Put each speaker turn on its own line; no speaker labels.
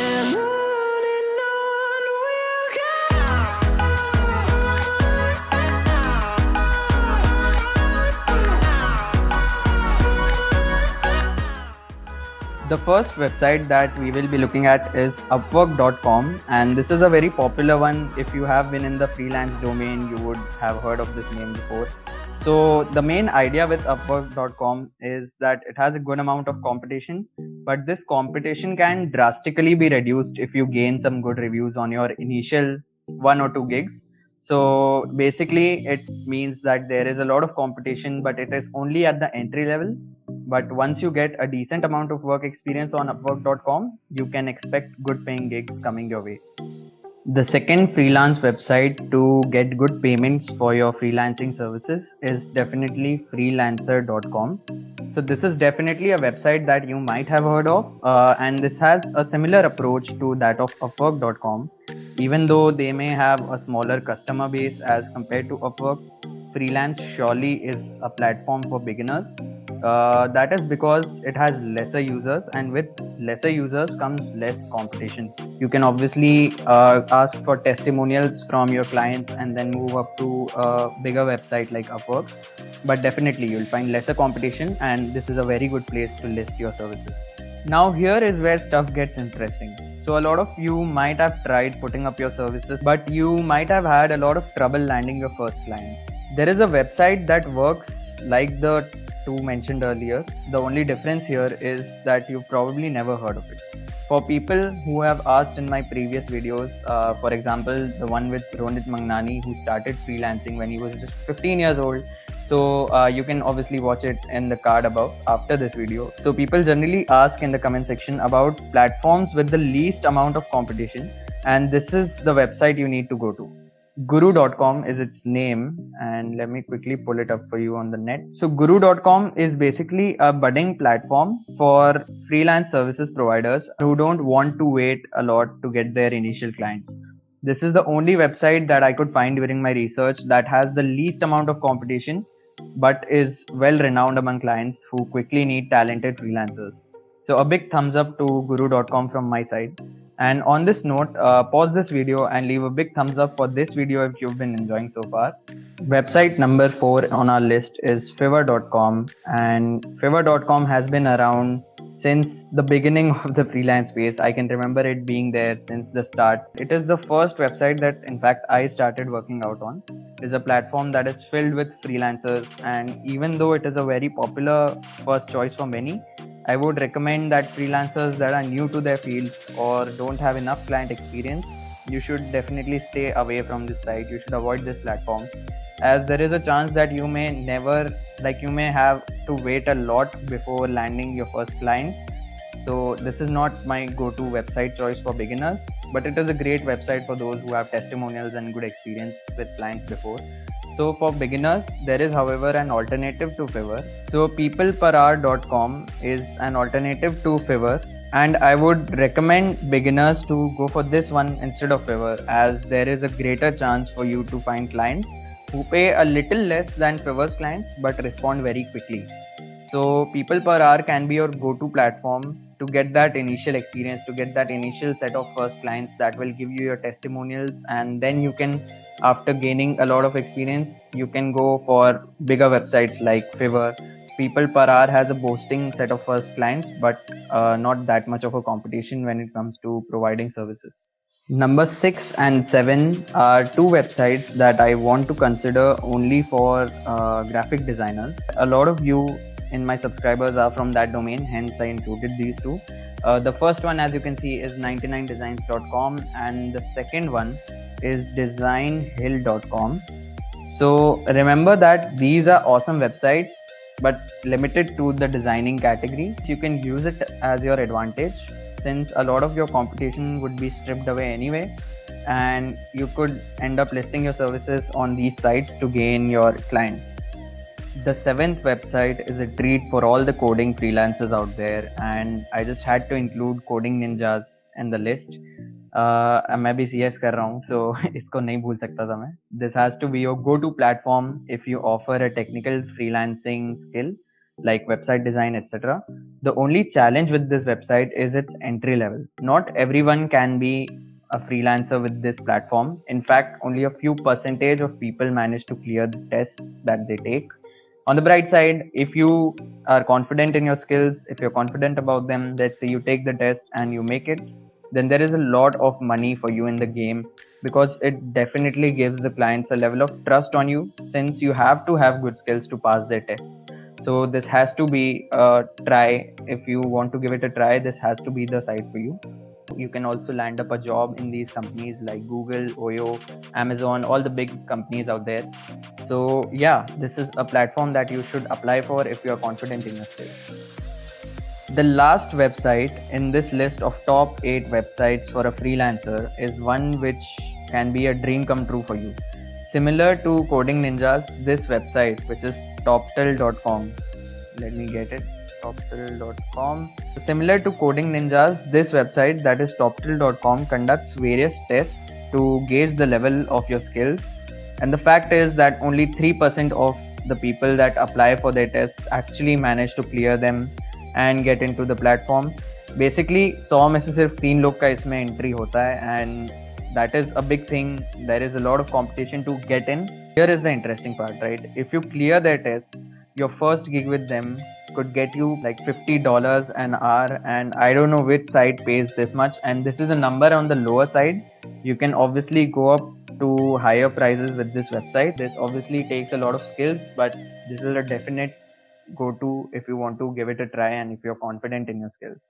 and on we'll go.
The first website that we will be looking at is Upwork.com, and this is a very popular one. If you have been in the freelance domain, you would have heard of this name before. So, the main idea with Upwork.com is that it has a good amount of competition, but this competition can drastically be reduced if you gain some good reviews on your initial 1 or 2 gigs. So, basically, it means that there is a lot of competition, but it is only at the entry level. But once you get a decent amount of work experience on Upwork.com, you can expect good paying gigs coming your way. The second freelance website to get good payments for your freelancing services is definitely freelancer.com. So, this is definitely a website that you might have heard of, and this has a similar approach to that of Upwork.com. Even though they may have a smaller customer base as compared to Upwork, Freelance surely is a platform for beginners. That is because it has lesser users, and with lesser users comes less competition. You can obviously ask for testimonials from your clients and then move up to a bigger website like Upworks. But definitely, you'll find lesser competition, and this is a very good place to list your services. Now, here is where stuff gets interesting. So, a lot of you might have tried putting up your services, but you might have had a lot of trouble landing your first client. There is a website that works like the two mentioned earlier. The only difference here is that you've probably never heard of it. For people who have asked in my previous videos, for example, the one with Ronit Mangnani, who started freelancing when he was just 15 years old. So you can obviously watch it in the card above after this video. So people generally ask in the comment section about platforms with the least amount of competition, and this is the website you need to go to. Guru.com is its name, and let me quickly pull it up for you on the net. So Guru.com is basically a budding platform for freelance services providers who don't want to wait a lot to get their initial clients. This is the only website that I could find during my research that has the least amount of competition but is well renowned among clients who quickly need talented freelancers. So a big thumbs up to Guru.com from my side. And on this note, pause this video and leave a big thumbs up for this video if you've been enjoying so far. Website number 4 on our list is Fiverr.com, and Fiverr.com has been around since the beginning of the freelance space. I can remember it being there since the start. It is the first website that in fact I started working out on. It is a platform that is filled with freelancers, and even though it is a very popular first choice for many, I would recommend that freelancers that are new to their fields or don't have enough client experience, you should definitely stay away from this site. You should avoid this platform, as there is a chance that you may never, you may have to wait a lot before landing your first client. So this is not my go-to website choice for beginners, but it is a great website for those who have testimonials and good experience with clients before. So for beginners, there is however an alternative to Fiverr. So peopleperhour.com is an alternative to Fiverr, and I would recommend beginners to go for this one instead of Fiverr, as there is a greater chance for you to find clients who pay a little less than Fiverr's clients but respond very quickly. So People Per Hour can be your go-to platform to get that initial experience, to get that initial set of first clients that will give you your testimonials, and then you can, after gaining a lot of experience, you can go for bigger websites like Fiverr. People Per Hour has a boasting set of first clients, but not that much of a competition when it comes to providing services. Number 6 and 7 are two websites that I want to consider only for graphic designers. A lot of you in my subscribers are from that domain, hence I included these two. The first one, as you can see, is 99designs.com, and the second one is designhill.com. So remember that these are awesome websites but limited to the designing category. So you can use it as your advantage, since a lot of your competition would be stripped away anyway, and you could end up listing your services on these sites to gain your clients. The seventh website is a treat for all the coding freelancers out there, and I just had to include Coding Ninjas in the list. मैं भी CS कर रहा हूँ, so इसको नहीं भूल सकता था मैं. This has to be your go-to platform if you offer a technical freelancing skill. like website design, etc. The only challenge with this website is its entry level. Not everyone can be a freelancer with this platform. In fact, only a few percentage of people manage to clear the tests that they take. On the bright side, if you are confident in your skills, if you're confident about them, let's say you take the test and you make it, then there is a lot of money for you in the game, because it definitely gives the clients a level of trust on you, since you have to have good skills to pass their tests. So this has to be a try. If you want to give it a try, this has to be the site for you. You can also land up a job in these companies like Google, Oyo, Amazon, all the big companies out there. So yeah, this is a platform that you should apply for if you're confident in your skills. The last website in this list of top 8 websites for a freelancer is one which can be a dream come true for you. Similar to Coding Ninjas, this website, which is toptil.com, let me get it, toptil.com. Similar to Coding Ninjas, this website, that is toptil.com, conducts various tests to gauge the level of your skills. And the fact is that only 3% of the people that apply for their tests actually manage to clear them and get into the platform. Basically 100 में से सिर्फ 3 लोग का इसमें entry होता है, and that is a big thing. There is a lot of competition to get in. Here is the interesting part, right? If you clear their tests, your first gig with them could get you like $50 an hour, and I don't know which site pays this much, and this is a number on the lower side. You can obviously go up to higher prices with this website. This obviously takes a lot of skills, but this is a definite go to if you want to give it a try and if you're confident in your skills.